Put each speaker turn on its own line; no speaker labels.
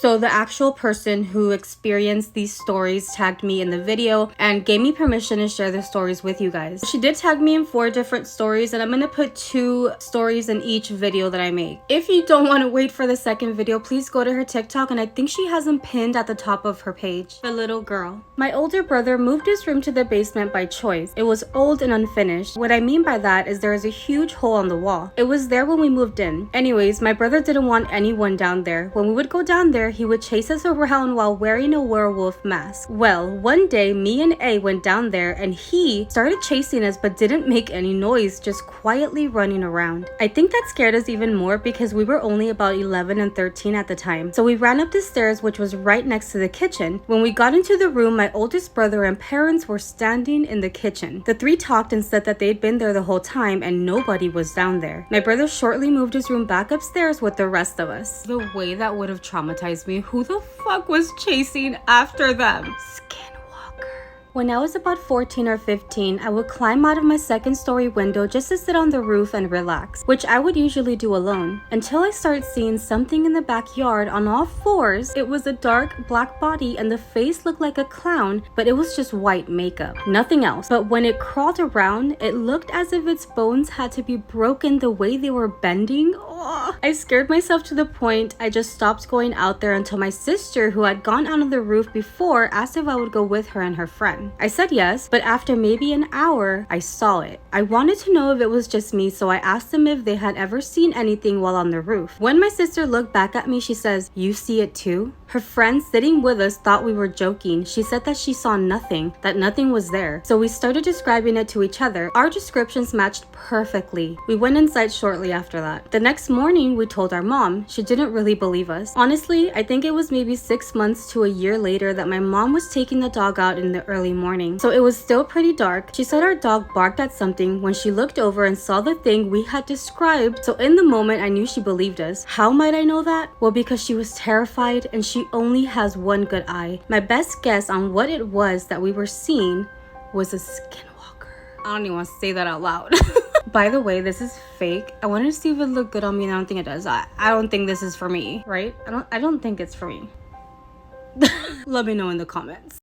So the actual person who experienced these stories tagged me in the video and gave me permission to share the stories with you guys. She did tag me in 4 different stories, and I'm gonna put 2 stories in each video that I make. If you don't want to wait for the second video, please go to her TikTok, and I think she has them pinned at the top of her page. The little girl. My older brother moved his room to the basement by choice. It was old and unfinished. What I mean by that is there is a huge hole on the wall. It was there when we moved in. Anyways, my brother didn't want anyone down there. When we would go down there, he would chase us around while wearing a werewolf mask. Well, one day me and A went down there and he started chasing us but didn't make any noise, just quietly running around. I think that scared us even more because we were only about 11 and 13 at the time. So we ran up the stairs, which was right next to the kitchen. When we got into the room, my oldest brother and parents were standing in the kitchen. The 3 talked and said that they'd been there the whole time and nobody was down there. My brother shortly moved his room back upstairs with the rest of us. The way that would have traumatized me. Who the fuck was chasing after them? When I was about 14 or 15, I would climb out of my 2nd story window just to sit on the roof and relax, which I would usually do alone, until I started seeing something in the backyard on all 4s. It was a dark black body and the face looked like a clown, but it was just white makeup, nothing else. But when it crawled around, it looked as if its bones had to be broken the way they were bending. Oh, I scared myself to the point I just stopped going out there until my sister, who had gone out on the roof before, asked if I would go with her and her friend. I said yes, but after maybe an hour, I saw it. I wanted to know if it was just me, so I asked them if they had ever seen anything while on the roof. When my sister looked back at me, she says, "You see it too?" Her friend sitting with us thought we were joking. She said that she saw nothing, that nothing was there. So we started describing it to each other. Our descriptions matched perfectly. We went inside shortly after that. The next morning, we told our mom. She didn't really believe us. Honestly, I think it was maybe 6 months to a year later that my mom was taking the dog out in the early morning. So it was still pretty dark. She said our dog barked at something when she looked over and saw the thing we had described. So in the moment, I knew she believed us. How might I know that? Well, because she was terrified and she only has one good eye. My best guess on what it was that we were seeing was a skinwalker. I don't even want to say that out loud. By the way, this is fake. I wanted to see if it looked good on me, and I don't think it does. I don't think this is for me, right? I don't think it's for me. Let me know in the comments.